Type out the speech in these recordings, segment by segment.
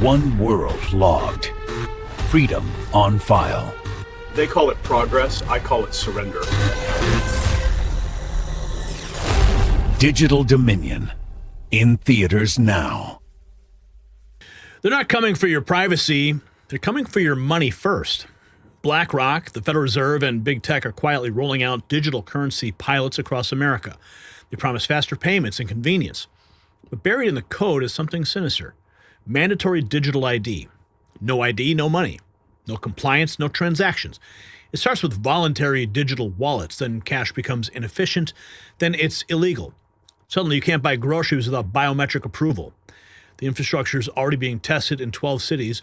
One world logged. Freedom on file. They call it progress. I call it surrender. Digital Dominion. In theaters now. They're not coming for your privacy. They're coming for your money first. BlackRock, the Federal Reserve, and big tech are quietly rolling out digital currency pilots across America. They promise faster payments and convenience. But buried in the code is something sinister. Mandatory digital ID. No ID, no money. No compliance, no transactions. It starts with voluntary digital wallets, then cash becomes inefficient, then it's illegal. Suddenly you can't buy groceries without biometric approval. The infrastructure is already being tested in 12 cities.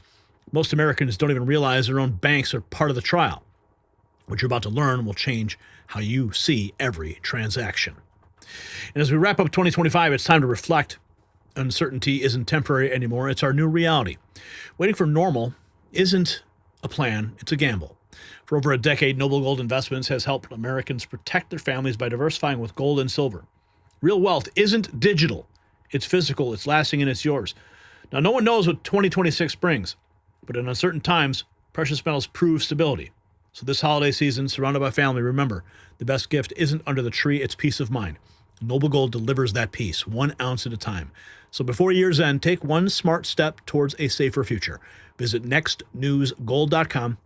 Most Americans don't even realize their own banks are part of the trial. What you're about to learn will change how you see every transaction. And as we wrap up 2025, it's time to reflect. Uncertainty isn't temporary anymore. It's our new reality. Waiting for normal isn't a plan. It's a gamble. For over a decade, Noble Gold Investments has helped Americans protect their families by diversifying with gold and silver. Real wealth isn't digital. It's physical. It's lasting, and it's yours. Now, no one knows what 2026 brings. But in uncertain times, precious metals prove stability. So this holiday season, surrounded by family, remember, the best gift isn't under the tree, it's peace of mind. Noble Gold delivers that peace, 1 ounce at a time. So before year's end, take one smart step towards a safer future. Visit nextnewsgold.com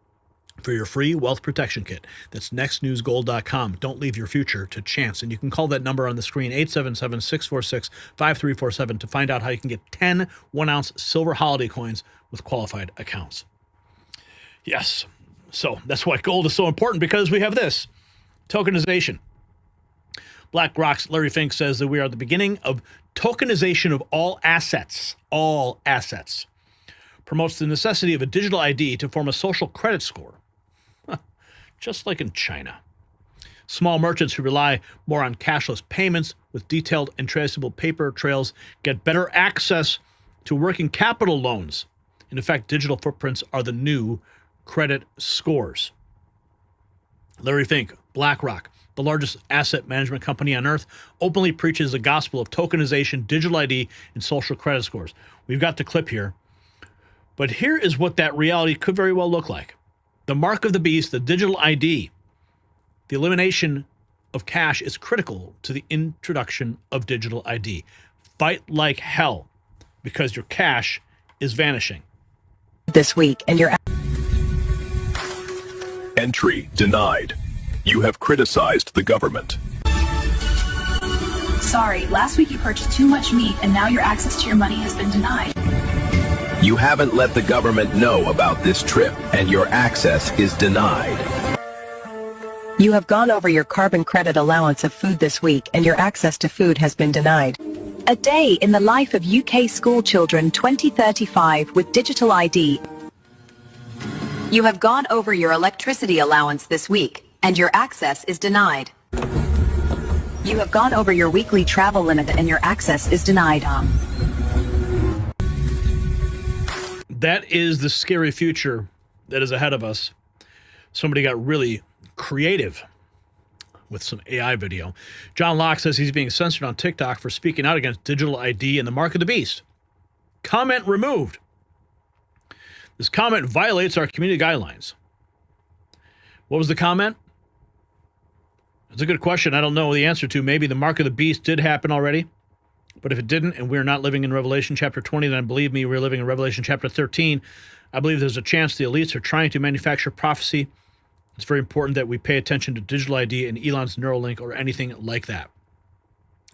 for your free wealth protection kit. That's nextnewsgold.com. Don't leave your future to chance. And you can call that number on the screen, 877-646-5347, to find out how you can get 10 1-ounce silver holiday coins with qualified accounts. Yes, so that's why gold is so important, because we have this, tokenization. BlackRock's Larry Fink says that we are at the beginning of tokenization of all assets. All assets. Promotes the necessity of a digital ID to form a social credit score. Just like in China. Small merchants who rely more on cashless payments with detailed and traceable paper trails get better access to working capital loans. In effect, digital footprints are the new credit scores. Larry Fink, BlackRock, the largest asset management company on earth, openly preaches the gospel of tokenization, digital ID, and social credit scores. We've got the clip here. But here is what that reality could very well look like. The mark of the beast, the digital ID. The elimination of cash is critical to the introduction of digital ID. Fight like hell, because your cash is vanishing. This week, and your Entry denied. You have criticized the government. Sorry, last week you purchased too much meat and now your access to your money has been denied. You haven't let the government know about this trip, and your access is denied. You have gone over your carbon credit allowance of food this week, and your access to food has been denied. A day in the life of UK school children 2035 with digital ID. You have gone over your electricity allowance this week, and your access is denied. You have gone over your weekly travel limit, and your access is denied. That is the scary future that is ahead of us. Somebody got really creative with some AI video. John Locke says he's being censored on TikTok for speaking out against digital ID and the mark of the beast. Comment removed. This comment violates our community guidelines. What was the comment? It's a good question. I don't know the answer to. Maybe the mark of the beast did happen already. But if it didn't, and we're not living in Revelation chapter 20, then believe me, we're living in Revelation chapter 13. I believe there's a chance the elites are trying to manufacture prophecy. It's very important that we pay attention to digital ID and Elon's Neuralink or anything like that.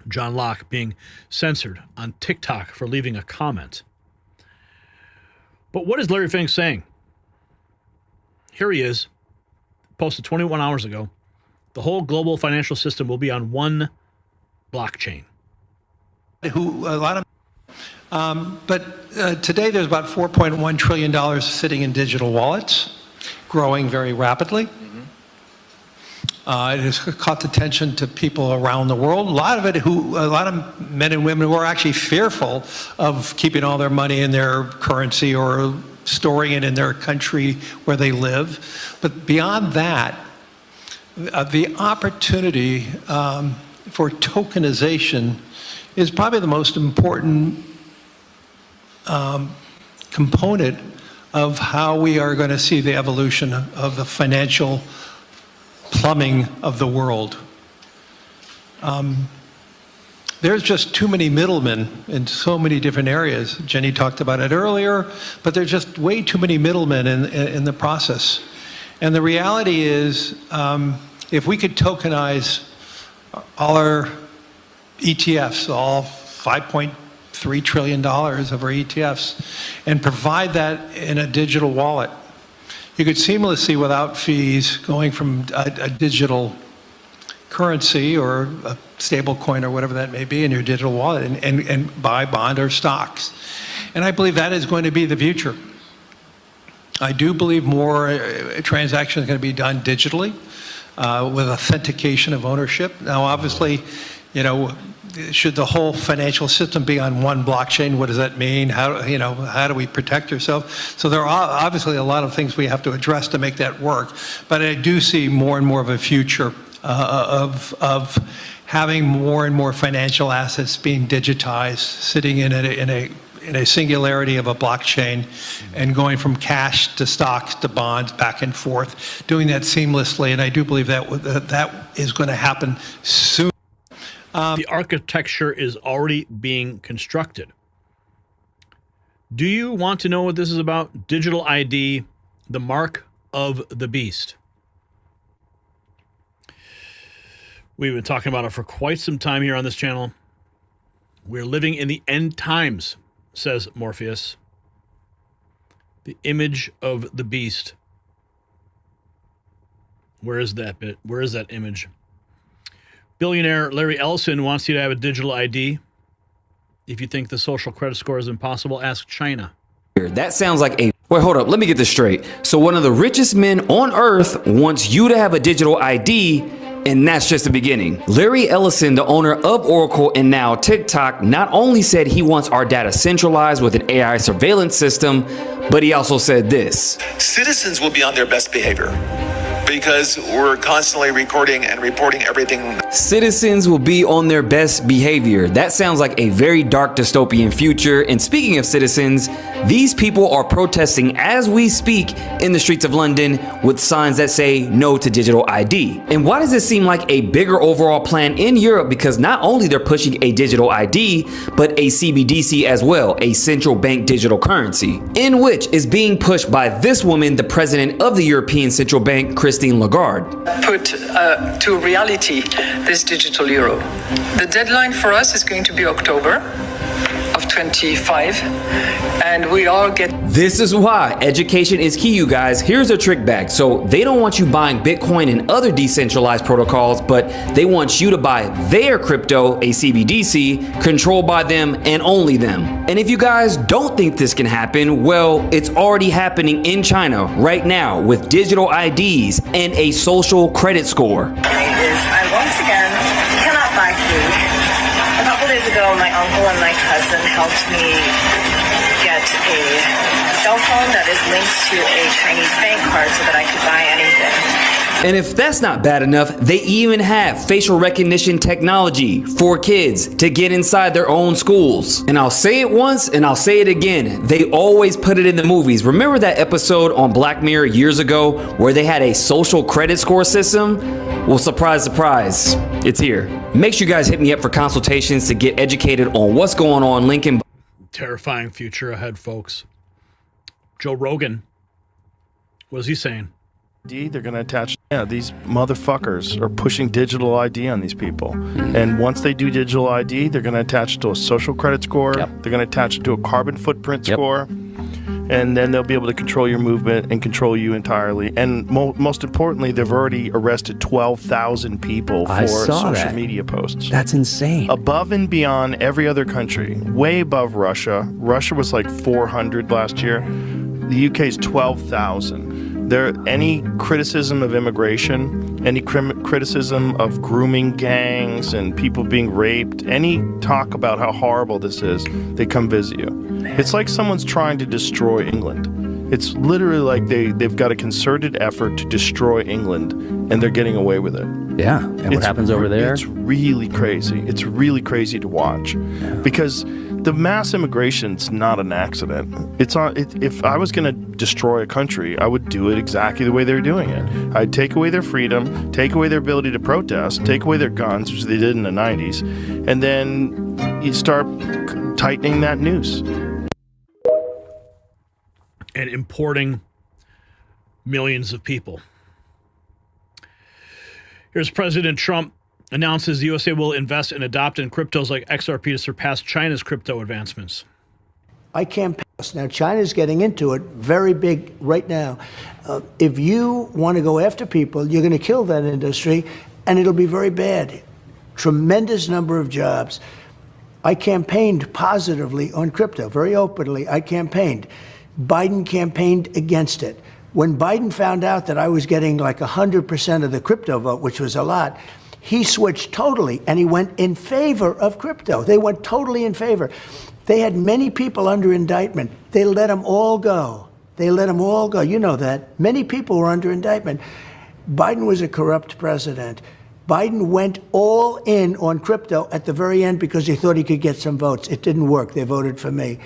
John Locke being censored on TikTok for leaving a comment. But what is Larry Fink saying? Here he is, posted 21 hours ago. The whole global financial system will be on one blockchain. Today there's about $4.1 trillion sitting in digital wallets, growing very rapidly. It has caught attention to people around the world. A lot of men and women who are actually fearful of keeping all their money in their currency or storing it in their country where they live. But beyond that, the opportunity for tokenization is probably the most important component of how we are going to see the evolution of the financial plumbing of the world. There's just too many middlemen in so many different areas. Jenny talked about it earlier, but there's just way too many middlemen in the process. And the reality is, if we could tokenize all our ETFs, all $5.3 trillion of our ETFs, and provide that in a digital wallet, you could seamlessly, without fees, going from a digital currency or a stable coin or whatever that may be in your digital wallet and buy bond or stocks. And I believe that is going to be the future. I do believe more transactions are going to be done digitally with authentication of ownership. Now, obviously, you know, should the whole financial system be on one blockchain? What does that mean? How do we protect ourselves? So there are obviously a lot of things we have to address to make that work. But I do see more and more of a future of having more and more financial assets being digitized, sitting in a singularity of a blockchain, and going from cash to stocks to bonds back and forth, doing that seamlessly. And I do believe that is going to happen soon. The architecture is already being constructed. Do you want to know what this is about? Digital ID, the mark of the beast. We've been talking about it for quite some time here on this channel. We're living in the end times, says Morpheus. The image of the beast. Where is that bit? Where is that image? Billionaire Larry Ellison wants you to have a digital ID. If you think the social credit score is impossible, ask China. That sounds like a... Wait, hold up. Let me get this straight. So one of the richest men on earth wants you to have a digital ID, and that's just the beginning. Larry Ellison, the owner of Oracle and now TikTok, not only said he wants our data centralized with an AI surveillance system, but he also said this. Citizens will be on their best behavior because we're constantly recording and reporting everything. Citizens will be on their best behavior. That sounds like a very dark dystopian future. And speaking of citizens, these people are protesting as we speak in the streets of London with signs that say no to digital ID. And why does this seem like a bigger overall plan in Europe? Because not only they're pushing a digital ID, but a CBDC as well, a central bank digital currency, in which is being pushed by this woman, the president of the European Central Bank, Christine Lagarde. Put to reality this digital euro. The deadline for us is going to be October of 25, and we all get... This is why education is key, you guys. Here's a trick bag. So they don't want you buying Bitcoin and other decentralized protocols, but they want you to buy their crypto, a CBDC, controlled by them and only them. And if you guys don't think this can happen, well, it's already happening in China right now with digital IDs and a social credit score. I once again cannot buy food. A couple days ago, my uncle and my cousin helped me get a cell phone that is linked to a Chinese bank card so that I could buy anything. And if that's not bad enough, they even have facial recognition technology for kids to get inside their own schools. And I'll say it once and I'll say it again. They always put it in the movies. Remember that episode on Black Mirror years ago where they had a social credit score system? Well, surprise, surprise, it's here. Make sure you guys hit me up for consultations to get educated on what's going on. Lincoln. Terrifying future ahead, folks. Joe Rogan, what is he saying? They're going to attach, these motherfuckers are pushing digital ID on these people. And once they do digital ID, they're going to attach it to a social credit score. They're going to attach it to a carbon footprint score. And then they'll be able to control your movement and control you entirely. And most importantly, they've already arrested 12,000 people for social media posts. That's insane. Above and beyond every other country, way above Russia. Russia was like 400 last year. The UK is 12,000. Any criticism of immigration, any criticism of grooming gangs and people being raped, any talk about how horrible this is, they come visit you. It's like someone's trying to destroy England. It's literally like they've got a concerted effort to destroy England, and they're getting away with it. Yeah, and what happens over there? It's really crazy. It's really crazy to watch because The mass immigration's not an accident. If I was going to destroy a country, I would do it exactly the way they're doing it. I'd take away their freedom, take away their ability to protest, take away their guns, which they did in the 90s, and then you start tightening that noose. And importing millions of people. Here's President Trump announces the USA will invest and adopt in cryptos like XRP to surpass China's crypto advancements. I can't pass. Now, China's getting into it very big right now. If you want to go after people, you're going to kill that industry, and it'll be very bad. Tremendous number of jobs. I campaigned positively on crypto, very openly. I campaigned. Biden campaigned against it. When Biden found out that I was getting like 100% of the crypto vote, which was a lot, he switched totally, and he went in favor of crypto. They went totally in favor. They had many people under indictment. They let them all go. They let them all go. You know that. Many people were under indictment. Biden was a corrupt president. Biden went all in on crypto at the very end because he thought he could get some votes. It didn't work. They voted for me.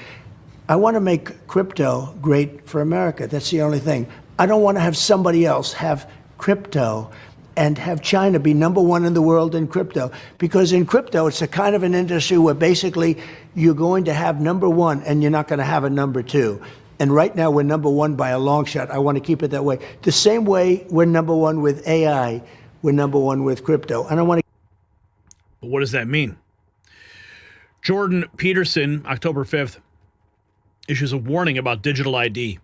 I want to make crypto great for America. That's the only thing. I don't want to have somebody else have crypto and have China be number one in the world in crypto. Because in crypto, it's a kind of an industry where basically you're going to have number one and you're not going to have a number two. And right now we're number one by a long shot. I want to keep it that way. The same way we're number one with AI, we're number one with crypto. And I want to. But what does that mean? Jordan Peterson, October 5th, issues a warning about digital ID.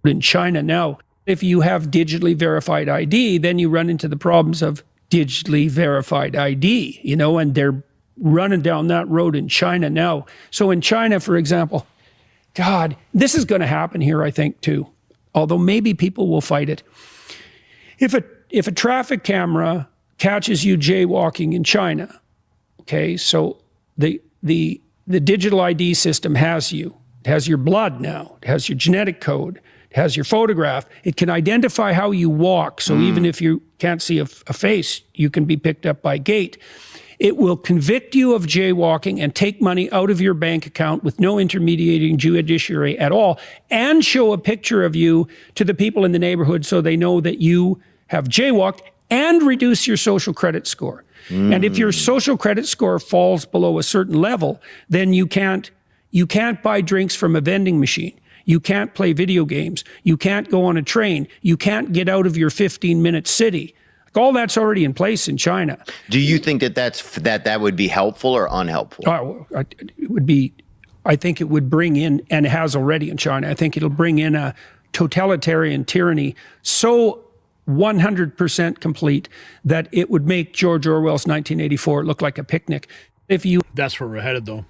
In China now, if you have digitally verified ID, then you run into the problems of digitally verified ID, you know, and they're running down that road in China now. So in China, for example, God, this is going to happen here, I think, too, although maybe people will fight it. If a traffic camera catches you jaywalking in China, okay, so the digital ID system has you. It has your blood now. It has your genetic code. It has your photograph. It can identify how you walk. So even if you can't see a face, you can be picked up by gait. It will convict you of jaywalking and take money out of your bank account with no intermediating judiciary at all, and show a picture of you to the people in the neighborhood so they know that you have jaywalked, and reduce your social credit score. And if your social credit score falls below a certain level, then you can't buy drinks from a vending machine. You can't play video games. You can't go on a train. You can't get out of your 15-minute city. Like, all that's already in place in China. Do you think that would be helpful or unhelpful? It would be. I think it would bring in, and it has already in China, I think it'll bring in a totalitarian tyranny so 100% complete that it would make George Orwell's 1984 look like a picnic. That's where we're headed, though.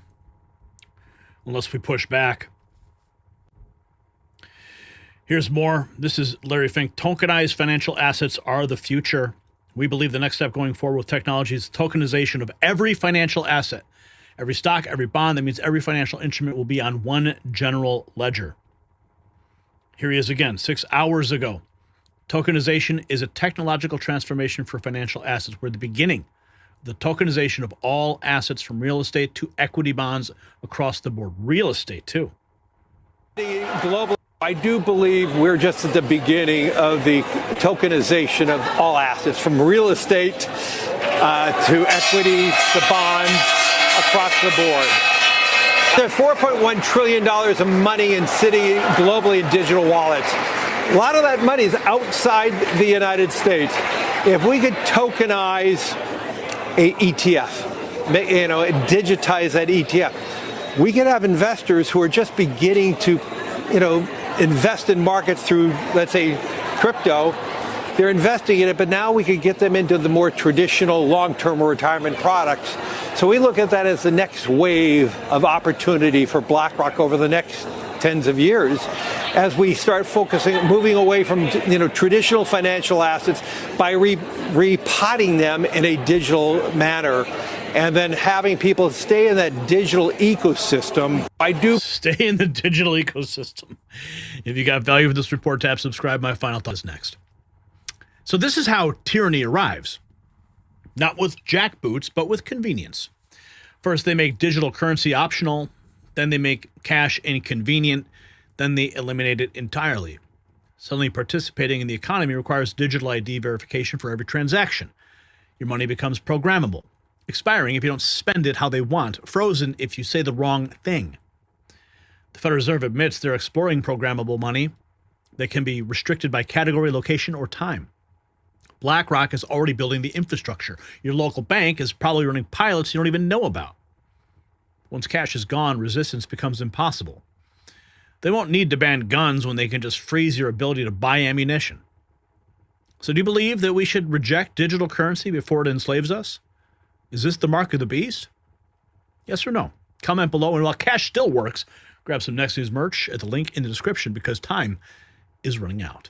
Unless we push back. Here's more. This is Larry Fink. Tokenized financial assets are the future. We believe the next step going forward with technology is tokenization of every financial asset. Every stock, every bond. That means every financial instrument will be on one general ledger. Here he is again, 6 hours ago. Tokenization is a technological transformation for financial assets. We're at the beginning of the tokenization of all assets, from real estate to equity bonds across the board. Real estate, too. Global. I do believe we're just at the beginning of the tokenization of all assets, from real estate to equities to bonds across the board. There's $4.1 trillion of money sitting globally in digital wallets. A lot of that money is outside the United States. If we could tokenize an ETF, digitize that ETF, we could have investors who are just beginning to, invest in markets through, let's say, crypto. They're investing in it, but now we could get them into the more traditional long-term retirement products. So we look at that as the next wave of opportunity for BlackRock over the next tens of years, as we start moving away from traditional financial assets by repotting them in a digital manner, and then having people stay in that digital ecosystem. Stay in the digital ecosystem. If you got value from this report, tap subscribe. My final thought is next. So this is how tyranny arrives. Not with jackboots, but with convenience. First, they make digital currency optional. Then they make cash inconvenient. Then they eliminate it entirely. Suddenly, participating in the economy requires digital ID verification for every transaction. Your money becomes programmable, expiring if you don't spend it how they want, frozen if you say the wrong thing. The Federal Reserve admits they're exploring programmable money that can be restricted by category, location, or time. BlackRock is already building the infrastructure. Your local bank is probably running pilots you don't even know about. Once cash is gone, resistance becomes impossible. They won't need to ban guns when they can just freeze your ability to buy ammunition. So do you believe that we should reject digital currency before it enslaves us? Is this the mark of the beast? Yes or no? Comment below, and while cash still works, grab some Next News merch at the link in the description because time is running out.